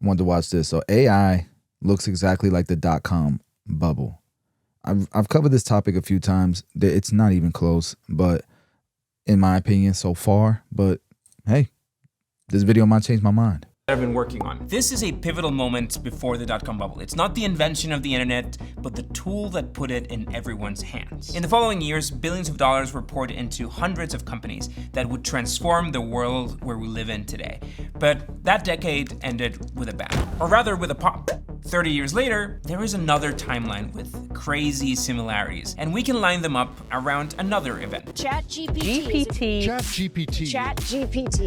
want to watch this. So AI looks exactly like the Dotcom Bubble. I've covered this topic a few times. It's not even close, but in my opinion so far. But hey, this video might change my mind. I've been working on. This is a pivotal moment before the dot-com bubble. It's not the invention of the internet, but the tool that put it in everyone's hands. In the following years, billions of dollars were poured into hundreds of companies that would transform the world where we live in today. But that decade ended with a bang, or rather with a pop. 30 years later, there is another timeline with crazy similarities, and we can line them up around another event. ChatGPT.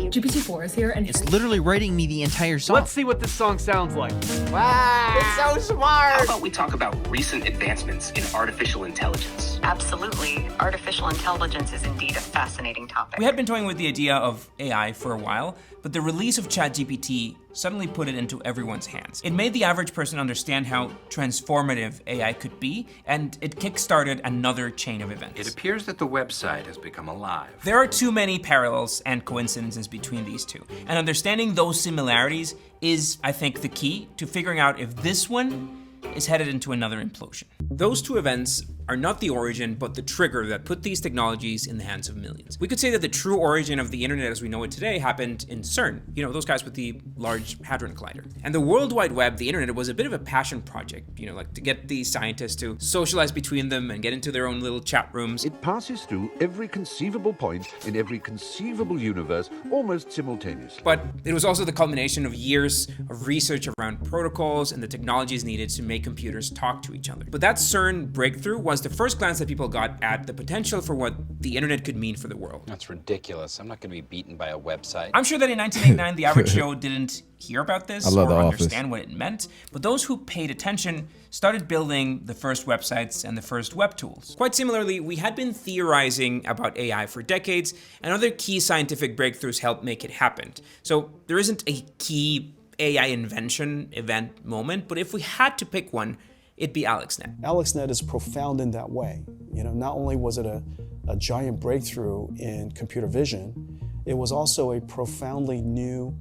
GPT-4 is here, and it's literally writing me the entire song. Let's see what this song sounds like. Wow, it's so smart. How about we talk about recent advancements in artificial intelligence? Absolutely. Artificial intelligence is indeed a fascinating topic. We had been toying with the idea of AI for a while, but the release of ChatGPT suddenly put it into everyone's hands. It made the average person understand how transformative AI could be, and it kickstarted another chain of events. It appears that the website has become alive. There are too many parallels and coincidences between these two, and understanding those similarities is, I think, the key to figuring out if this one is headed into another implosion. Those two events are not the origin, but the trigger that put these technologies in the hands of millions. We could say that the true origin of the internet as we know it today happened in CERN, you know, those guys with the Large Hadron Collider. And the World Wide Web, the internet, was a bit of a passion project, you know, like to get these scientists to socialize between them and get into their own little chat rooms. It passes through every conceivable point in every conceivable universe almost simultaneously. But it was also the culmination of years of research around protocols and the technologies needed to make computers talk to each other. But that CERN breakthrough was the first glance that people got at the potential for what the internet could mean for the world. That's ridiculous. I'm not going to be beaten by a website. I'm sure that in 1989, the average Joe didn't hear about this or understand what it meant, but those who paid attention started building the first websites and the first web tools. Quite similarly, we had been theorizing about AI for decades, and other key scientific breakthroughs helped make it happen. So there isn't a key AI invention event moment, but if we had to pick one, it'd be AlexNet. AlexNet is profound in that way. You know, not only was it a giant breakthrough in computer vision, it was also a profoundly new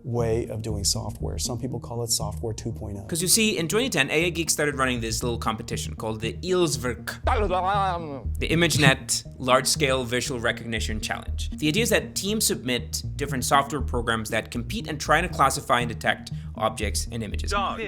way of doing software. Some people call it software 2.0. Because you see, in 2010, AI Geek started running this little competition called the ILSVRK, the ImageNet Large-Scale Visual Recognition Challenge. The idea is that teams submit different software programs that compete and try to classify and detect objects and images. Dog,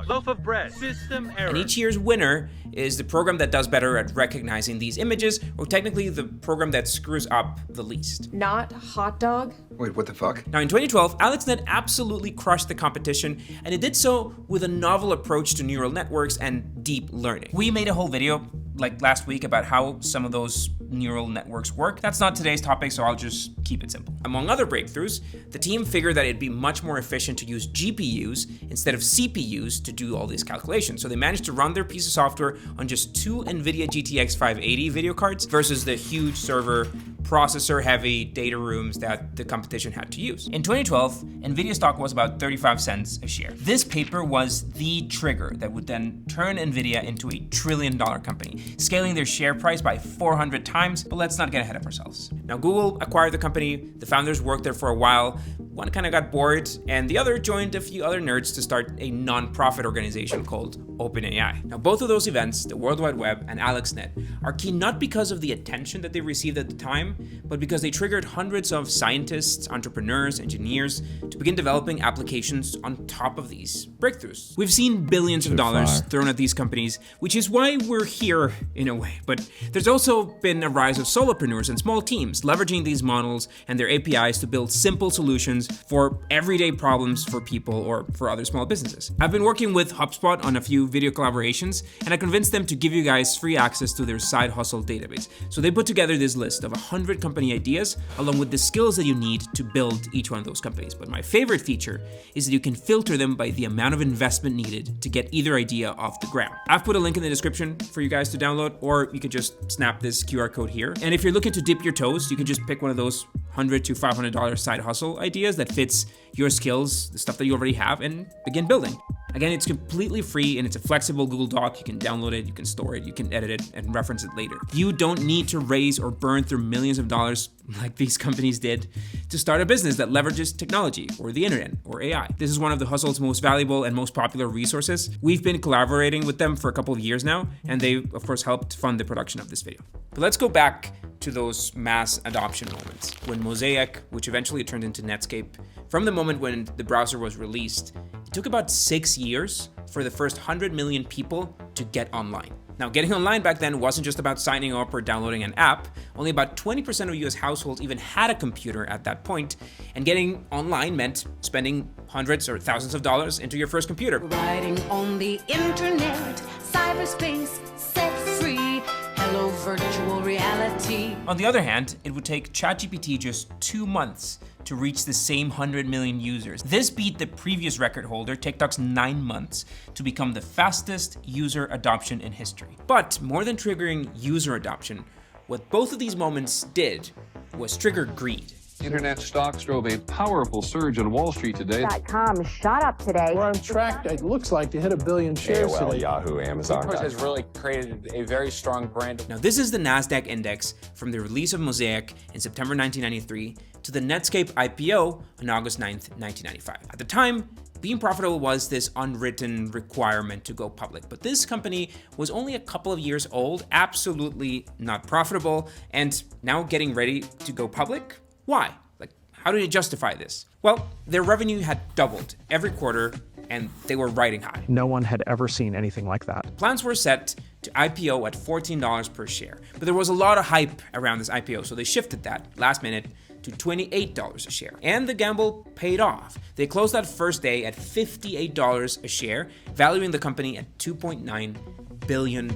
loaf of bread, system error. And each year's winner is the program that does better at recognizing these images, or technically the program that screws up the least. Not hot dog. Wait, what the fuck? Now in 2012, AlexNet absolutely crushed the competition, and it did so with a novel approach to neural networks and deep learning. We made a whole video like last week about how some of those neural networks work. That's not today's topic, so I'll just keep it simple. Among other breakthroughs, the team figured that it'd be much more efficient to use GPUs instead of CPUs to do all these calculations. So they managed to run their piece of software on just 2 NVIDIA GTX 580 video cards versus the huge server processor-heavy data rooms that the competition had to use. In 2012, NVIDIA stock was about 35 cents a share. This paper was the trigger that would then turn NVIDIA into a $1 trillion company, scaling their share price by 400 times, but let's not get ahead of ourselves. Now, Google acquired the company, the founders worked there for a while, one kind of got bored, and the other joined a few other nerds to start a non-profit organization called OpenAI. Now, both of those events, the World Wide Web and AlexNet, are key not because of the attention that they received at the time, but because they triggered hundreds of scientists, entrepreneurs, engineers to begin developing applications on top of these breakthroughs. We've seen billions of dollars thrown at these companies, which is why we're here in a way. But there's also been a rise of solopreneurs and small teams leveraging these models and their APIs to build simple solutions for everyday problems for people or for other small businesses. I've been working with HubSpot on a few video collaborations, and I convinced them to give you guys free access to their side hustle database. So they put together this list of 100 company ideas along with the skills that you need to build each one of those companies. But my favorite feature is that you can filter them by the amount of investment needed to get either idea off the ground. I've put a link in the description for you guys to download, or you could just snap this QR code here. And if you're looking to dip your toes, you can just pick one of those $100 to $500 side hustle ideas that fits your skills, the stuff that you already have, and begin building. Again, it's completely free and it's a flexible Google Doc. You can download it, you can store it, you can edit it and reference it later. You don't need to raise or burn through millions of dollars like these companies did to start a business that leverages technology or the internet or AI. This is one of the Hustle's most valuable and most popular resources. We've been collaborating with them for a couple of years now, and they, of course, helped fund the production of this video. But let's go back to those mass adoption moments. When Mosaic, which eventually turned into Netscape, from the moment when the browser was released, it took about 6 years for the first 100 million people to get online. Now, getting online back then wasn't just about signing up or downloading an app. Only about 20% of US households even had a computer at that point, and getting online meant spending hundreds or thousands of dollars into your first computer. Riding on the internet, cyberspace, set free, hello virtual reality. On the other hand, it would take ChatGPT just 2 months to reach the same 100 million users. This beat the previous record holder, TikTok's 9 months, to become the fastest user adoption in history. But more than triggering user adoption, what both of these moments did was trigger greed. Internet stocks drove a powerful surge on Wall Street today. Dotcom shot up today. We're on track, it looks like, to hit 1 billion shares AOL, today. Yahoo, Amazon. This has really created a very strong brand. Now, this is the NASDAQ index from the release of Mosaic in September 1993 to the Netscape IPO on August 9th, 1995. At the time, being profitable was this unwritten requirement to go public, but this company was only a couple of years old, absolutely not profitable, and now getting ready to go public? Why? Like, how did it justify this? Well, their revenue had doubled every quarter, and they were riding high. No one had ever seen anything like that. Plans were set to IPO at $14 per share, but there was a lot of hype around this IPO, so they shifted that last minute to $28 a share. And the gamble paid off. They closed that first day at $58 a share, valuing the company at $2.9 billion.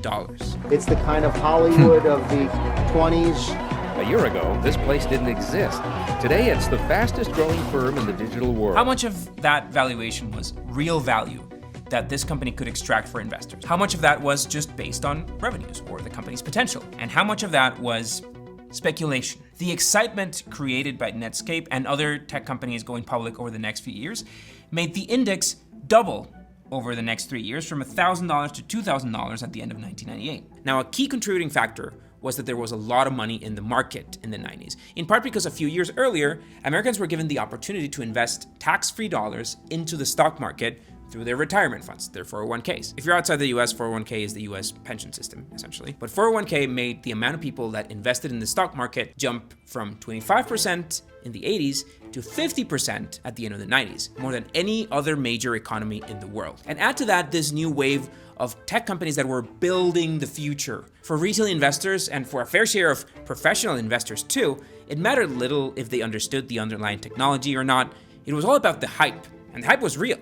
It's the kind of Hollywood of the 20s. A year ago, this place didn't exist. Today, it's the fastest growing firm in the digital world. How much of that valuation was real value that this company could extract for investors? How much of that was just based on revenues or the company's potential? And how much of that was speculation? The excitement created by Netscape and other tech companies going public over the next few years made the index double over the next 3 years, from $1,000 to $2,000 at the end of 1998. Now, a key contributing factor was that there was a lot of money in the market in the 90s, in part because a few years earlier, Americans were given the opportunity to invest tax-free dollars into the stock market through their retirement funds, their 401ks. If you're outside the US, 401k is the US pension system, essentially. But 401k made the amount of people that invested in the stock market jump from 25% in the 80s to 50% at the end of the 90s, more than any other major economy in the world. And add to that this new wave of tech companies that were building the future. For retail investors and for a fair share of professional investors too, it mattered little if they understood the underlying technology or not. It was all about the hype, and the hype was real.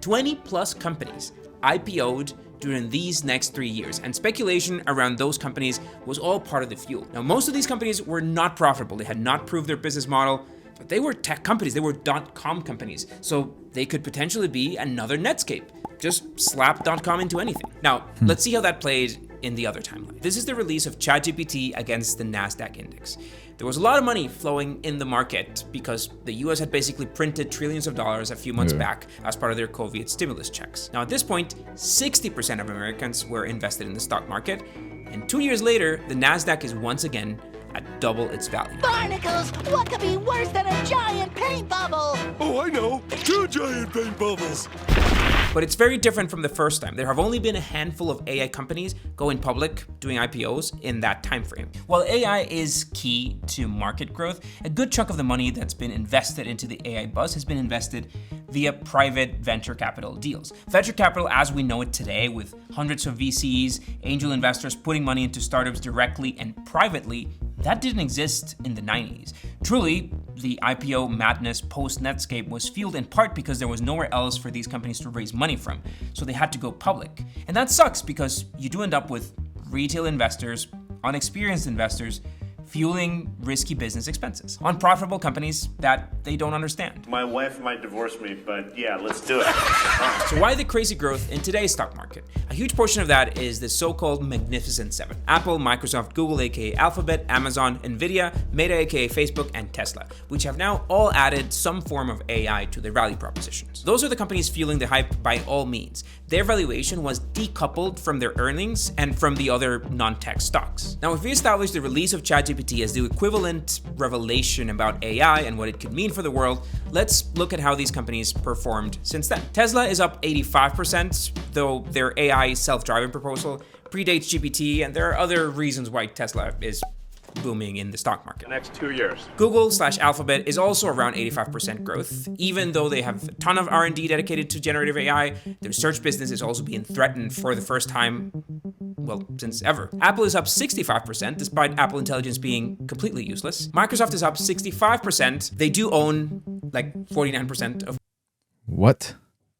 20 plus companies IPO'd during these next 3 years, and speculation around those companies was all part of the fuel. Now, most of these companies were not profitable. They had not proved their business model, but they were tech companies. They were .com companies, so they could potentially be another Netscape. Just slap .com into anything. Now, let's see how that played in the other timeline. This is the release of ChatGPT against the NASDAQ index. There was a lot of money flowing in the market because the US had basically printed trillions of dollars a few months back as part of their COVID stimulus checks. Now, at this point, 60% of Americans were invested in the stock market, and 2 years later, the NASDAQ is once again at double its value. Barnacles! What could be worse than a giant paint bubble? Oh, I know! 2 giant paint bubbles! But it's very different from the first time. There have only been a handful of AI companies going public doing IPOs in that time frame. While AI is key to market growth, a good chunk of the money that's been invested into the AI buzz has been invested via private venture capital deals. Venture capital as we know it today, with hundreds of VCs, angel investors putting money into startups directly and privately, that didn't exist in the 90s. Truly, the IPO madness post-Netscape was fueled in part because there was nowhere else for these companies to raise money from, so they had to go public. And that sucks because you do end up with retail investors, unexperienced investors, fueling risky business expenses on profitable companies that they don't understand. My wife might divorce me, but yeah, let's do it. So why the crazy growth in today's stock market? A huge portion of that is the so-called Magnificent Seven. Apple, Microsoft, Google, aka Alphabet, Amazon, Nvidia, Meta, aka Facebook, and Tesla, which have now all added some form of AI to their value propositions. Those are the companies fueling the hype by all means. Their valuation was decoupled from their earnings and from the other non-tech stocks. Now, if we establish the release of ChatGPT as the equivalent revelation about AI and what it could mean for the world, let's look at how these companies performed since then. Tesla is up 85%, though their AI self-driving proposal predates GPT, and there are other reasons why Tesla is booming in the stock market. Next 2 years. Google/Alphabet is also around 85% growth, even though they have a ton of R&D dedicated to generative AI. Their search business is also being threatened for the first time, well, since ever. Apple is up 65%, despite Apple Intelligence being completely useless. Microsoft is up 65%. They do own like 49% of What?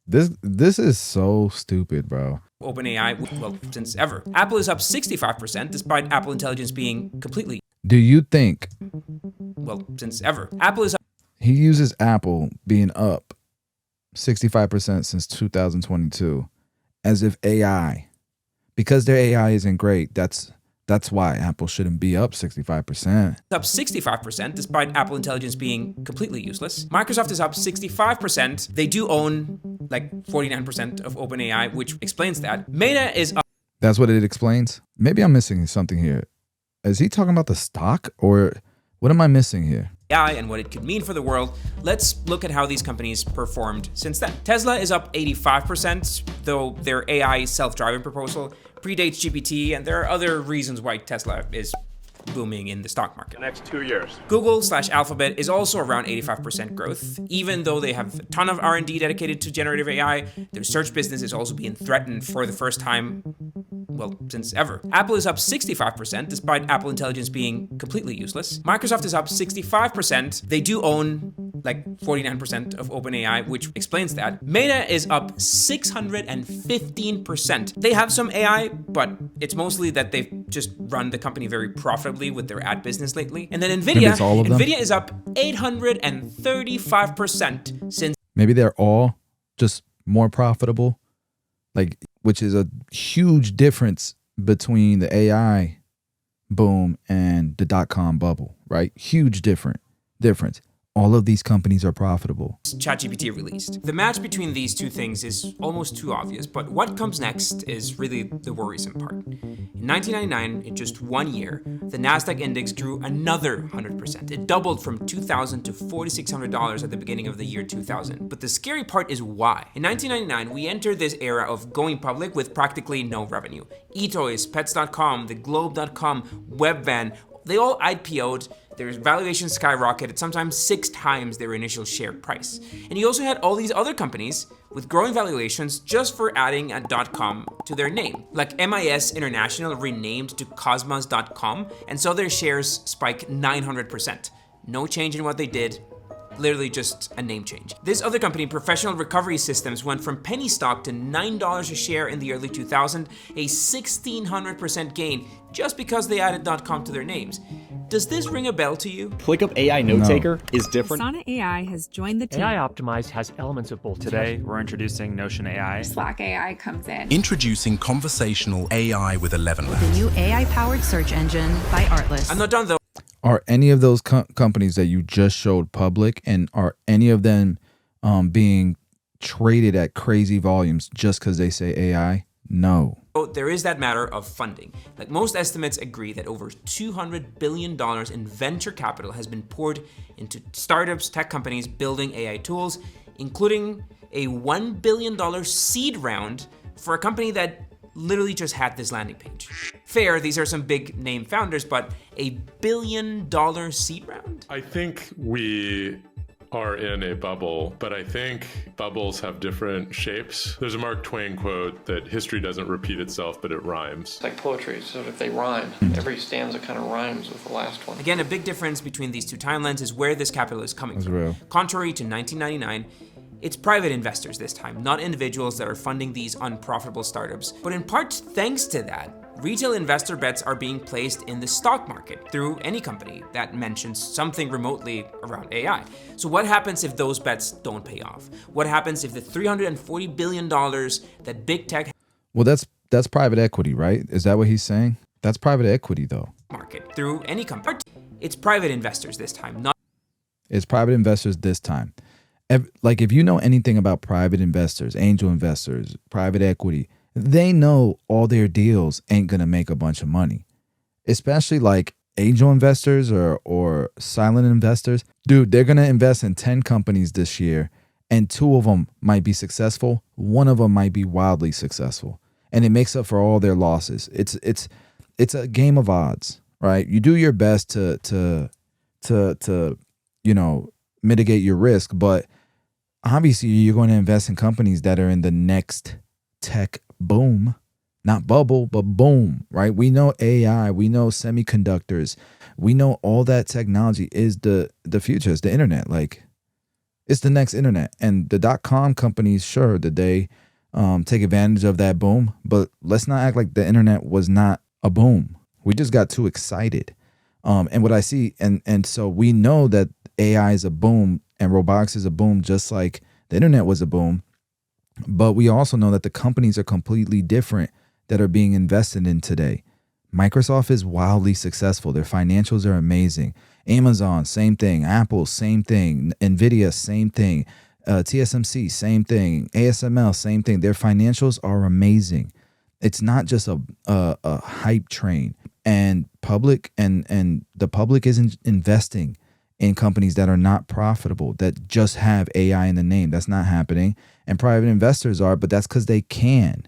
This is so stupid, bro. OpenAI, well, since ever. Apple is up 65%, despite Apple Intelligence being completely, Do you think well, since ever. Apple is up he uses Apple being up 65% since 2022 as if AI, because their AI isn't great, that's why Apple shouldn't be up 65%. up 65%, despite Apple Intelligence being completely useless. Microsoft is up 65%. They do own like 49% of OpenAI, which explains that. Meta is up. That's what it explains? Maybe I'm missing something here. Is he talking about the stock, or what am I missing here? AI and what it could mean for the world. Let's look at how these companies performed since then. Tesla is up 85%, though their AI self-driving proposal predates GPT, and there are other reasons why Tesla is booming in the stock market. Next 2 years. Google/Alphabet is also around 85% growth, even though they have a ton of R&D dedicated to generative AI. Their search business is also being threatened for the first time, well, since ever. Apple is up 65%, despite Apple Intelligence being completely useless. Microsoft is up 65%. They do own like 49% of OpenAI, which explains that. Meta is up 615%. They have some AI, but it's mostly that they've just run the company very profitably with their ad business lately. And then Nvidia is up 835% since. Maybe they're all just more profitable, like, which is a huge difference between the AI boom and the dot-com bubble, right? Huge difference. All of these companies are profitable. ChatGPT released. The match between these two things is almost too obvious, but what comes next is really the worrisome part. In 1999, in just 1 year, the NASDAQ index grew another 100%. It doubled from $2,000 to $4,600 at the beginning of the year 2000. But the scary part is why. In 1999, we entered this era of going public with practically no revenue. eToys, Pets.com, the Globe.com, Webvan, they all IPO'd. Their valuations skyrocketed, sometimes 6 times their initial share price. And you also had all these other companies with growing valuations just for adding a .com to their name. Like MIS International renamed to Cosmos.com, and so their shares spike 900%. No change in what they did, literally just a name change. This other company, Professional Recovery Systems, went from penny stock to $9 a share in the early 2000s, a 1,600% gain just because they added .com to their names. Does this ring a bell to you? ClickUp AI Note Taker is different. Sana AI has joined the team. AI Optimized has elements of both. Today, we're introducing Notion AI. Slack AI comes in. Introducing conversational AI with 11 Labs. The new AI-powered search engine by Artlist. I'm not done though. Are any of those companies that you just showed public, and are any of them being traded at crazy volumes just because they say AI? No. So there is that matter of funding. Like, most estimates agree that over $200 billion in venture capital has been poured into startups, tech companies building AI tools, including a $1 billion seed round for a company that literally just had this landing page. Fair, these are some big name founders, but a $1 billion seed round? I think we are in a bubble, but I think bubbles have different shapes. There's a Mark Twain quote that history doesn't repeat itself, but it rhymes. It's like poetry, so if they rhyme, every stanza kind of rhymes with the last one. Again, a big difference between these two timelines is where this capital is coming from. Real. Contrary to 1999, it's private investors this time, not individuals that are funding these unprofitable startups. But in part thanks to that, Retail investor bets are being placed in the stock market through any company that mentions something remotely around AI. So what happens if those bets don't pay off? What happens if the $340 billion that big tech Well, that's private equity, right? Is that what he's saying? That's private equity, though. Market through any company. It's private investors this time, not. It's private investors this time. Like, if you know anything about private investors, angel investors, private equity, they know all their deals ain't gonna make a bunch of money. Especially like angel investors or silent investors. Dude, they're gonna invest in 10 companies this year, and 2 of them might be successful. 1 of them might be wildly successful, and it makes up for all their losses. It's a game of odds, right? You do your best to mitigate your risk, but obviously you're going to invest in companies that are in the next tech boom, not bubble, but boom, right? We know AI, we know semiconductors, we know all that technology is the future, it's the internet. Like, it's the next internet. And the .com companies, sure, that they take advantage of that boom, but let's not act like the internet was not a boom. We just got too excited. And what I see, and so we know that AI is a boom and robotics is a boom, just like the internet was a boom. But we also know that the companies are completely different that are being invested in today. Microsoft is wildly successful. Their financials are amazing. Amazon, same thing. Apple, same thing. Nvidia, same thing. TSMC, same thing. ASML, same thing. Their financials are amazing. It's not just a hype train. And the public isn't investing in companies that are not profitable, that just have AI in the name. That's not happening. And private investors are, but that's because they can.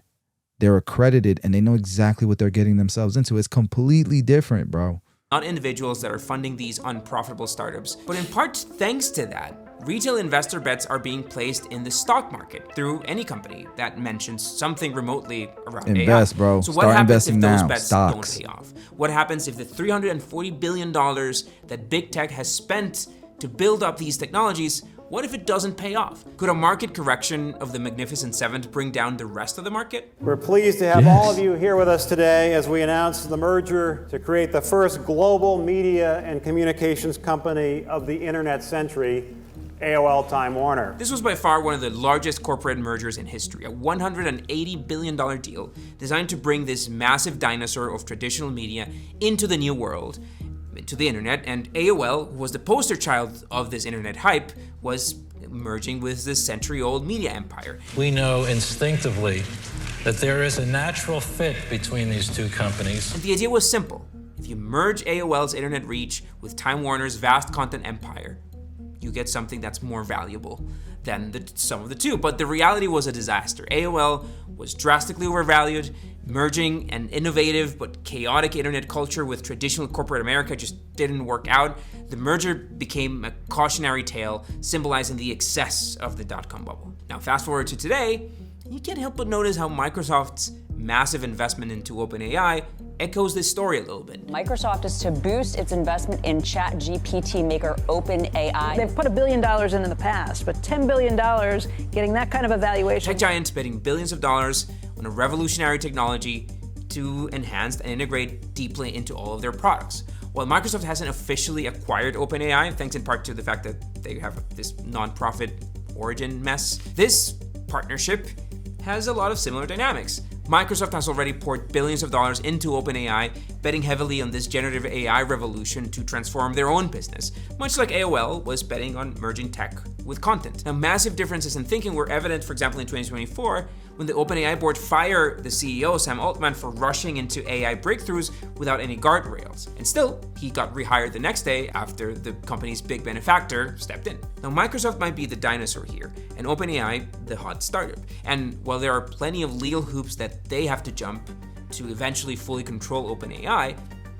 They're accredited and they know exactly what they're getting themselves into. It's completely different, bro. Not individuals that are funding these unprofitable startups, but in part thanks to that, retail investor bets are being placed in the stock market through any company that mentions something remotely around Invest, AI. bro. So what Start happens if investing those now. bets Stocks. don't pay off? What happens if the $340 billion that big tech has spent to build up these technologies, what if it doesn't pay off? Could a market correction of the Magnificent Seven bring down the rest of the market? We're pleased to have all of you here with us today as we announce the merger to create the first global media and communications company of the internet century, AOL Time Warner. This was by far one of the largest corporate mergers in history, a $180 billion deal designed to bring this massive dinosaur of traditional media into the new world, to the internet. And AOL, who was the poster child of this internet hype, was merging with this century-old media empire. We know instinctively that there is a natural fit between these two companies. And the idea was simple. If you merge AOL's internet reach with Time Warner's vast content empire, you get something that's more valuable than the sum of the two. But the reality was a disaster. AOL was drastically overvalued. Merging an innovative but chaotic internet culture with traditional corporate America just didn't work out. The merger became a cautionary tale, symbolizing the excess of the dot-com bubble. Now, fast forward to today, you can't help but notice how Microsoft's massive investment into OpenAI echoes this story a little bit. Microsoft is to boost its investment in ChatGPT maker OpenAI. They've put $1 billion in the past, but $10 billion getting that kind of a valuation. Tech giants betting billions of dollars on a revolutionary technology to enhance and integrate deeply into all of their products. While Microsoft hasn't officially acquired OpenAI, thanks in part to the fact that they have this non-profit origin mess, this partnership has a lot of similar dynamics. Microsoft has already poured billions of dollars into OpenAI, betting heavily on this generative AI revolution to transform their own business, much like AOL was betting on merging tech with content. Now, massive differences in thinking were evident, for example, in 2024, when the OpenAI board fired the CEO, Sam Altman, for rushing into AI breakthroughs without any guardrails. And still, he got rehired the next day after the company's big benefactor stepped in. Now, Microsoft might be the dinosaur here, and OpenAI the hot startup. And while there are plenty of legal hoops that they have to jump to eventually fully control OpenAI,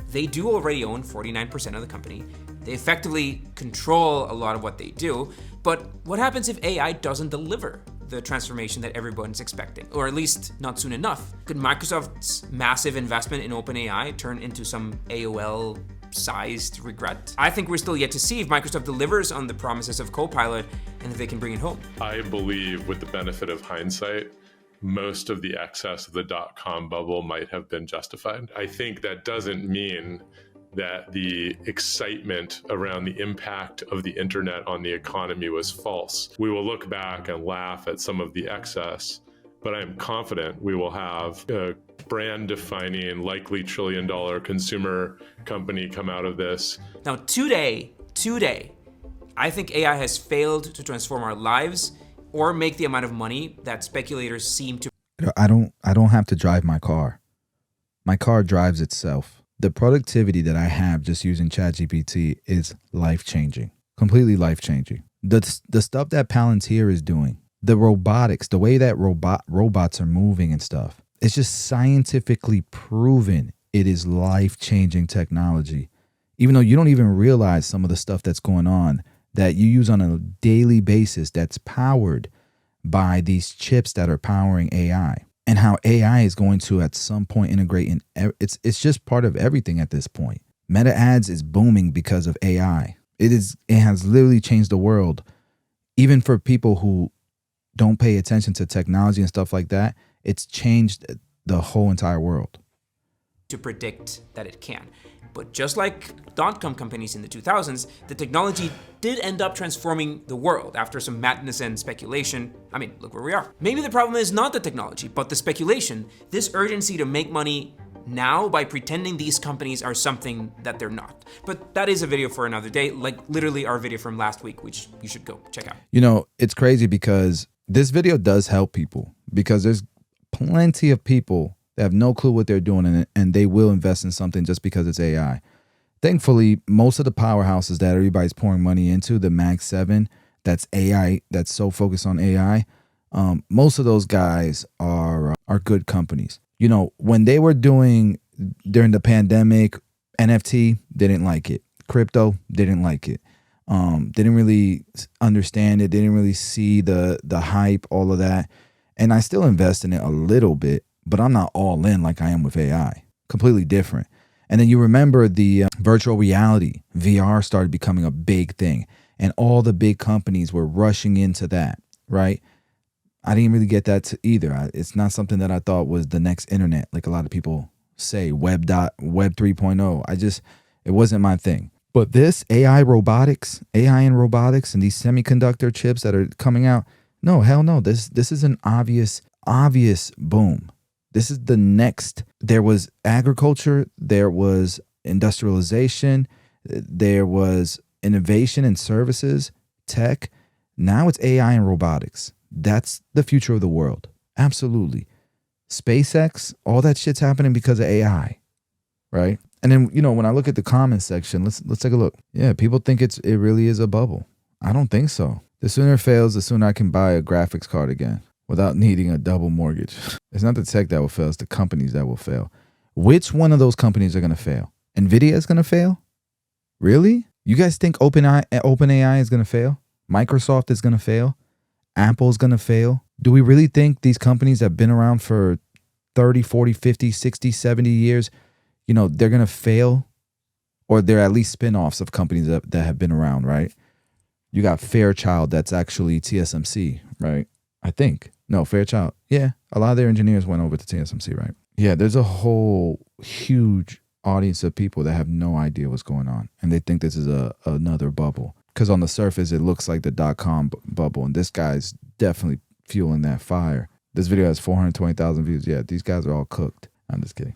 they do already own 49% of the company. They effectively control a lot of what they do. But what happens if AI doesn't deliver the transformation that everyone's expecting, or at least not soon enough? Could Microsoft's massive investment in OpenAI turn into some AOL-sized regret? I think we're still yet to see if Microsoft delivers on the promises of Copilot and if they can bring it home. I believe, with the benefit of hindsight, most of the excess of the dot-com bubble might have been justified. I think that doesn't mean that the excitement around the impact of the internet on the economy was false. We will look back and laugh at some of the excess, but I'm confident we will have a brand-defining, likely trillion-dollar consumer company come out of this. Now, today, I think AI has failed to transform our lives or make the amount of money that speculators seem to. I don't have to drive my car. My car drives itself. The productivity that I have just using ChatGPT is life-changing, completely life-changing. The stuff that Palantir is doing, the robotics, the way that robots are moving and stuff, it's just scientifically proven it is life-changing technology. Even though you don't even realize some of the stuff that's going on that you use on a daily basis that's powered by these chips that are powering AI. And how AI is going to at some point integrate in it's just part of everything at this point. Meta ads is booming because of AI. It has literally changed the world. Even for people who don't pay attention to technology and stuff like that, it's changed the whole entire world. To predict that it can. But just like dot-com companies in the 2000s, the technology did end up transforming the world after some madness and speculation. I mean, look where we are. Maybe the problem is not the technology, but the speculation, this urgency to make money now by pretending these companies are something that they're not. But that is a video for another day, like literally our video from last week, which you should go check out. You know, it's crazy because this video does help people because there's plenty of people that have no clue what they're doing and they will invest in something just because it's AI. Thankfully, most of the powerhouses that everybody's pouring money into, the Mag 7, that's AI, that's so focused on AI, most of those guys are good companies. You know, when they were doing during the pandemic, NFT, they didn't like it. Crypto, they didn't like it. Didn't really understand it. They didn't really see the hype, all of that. And I still invest in it a little bit, but I'm not all in like I am with AI. Completely different. And then you remember the virtual reality, VR started becoming a big thing. And all the big companies were rushing into that, right? I didn't really get that either. It's not something that I thought was the next internet, like a lot of people say, Web 3.0. It wasn't my thing. But this AI and robotics and these semiconductor chips that are coming out, no, hell no. This is an obvious boom. This is the next. There was agriculture, there was industrialization, there was innovation and services, tech. Now it's AI and robotics. That's the future of the world. Absolutely. SpaceX, all that shit's happening because of AI, right? And then, you know, when I look at the comments section, let's take a look. Yeah, people think it really is a bubble. I don't think so. The sooner it fails, the sooner I can buy a graphics card again without needing a double mortgage. It's not the tech that will fail, it's the companies that will fail. Which one of those companies are going to fail? NVIDIA is going to fail? Really? You guys think OpenAI is going to fail? Microsoft is going to fail? Apple is going to fail? Do we really think these companies that have been around for 30, 40, 50, 60, 70 years, you know, they're going to fail? Or they're at least spin-offs of companies that have been around, right? You got Fairchild, that's actually TSMC, right? I think. No, Fairchild. Yeah, a lot of their engineers went over to TSMC, right? Yeah, there's a whole huge audience of people that have no idea what's going on. And they think this is another bubble. Because on the surface, it looks like the dot-com bubble. And this guy's definitely fueling that fire. This video has 420,000 views. Yeah, these guys are all cooked. I'm just kidding.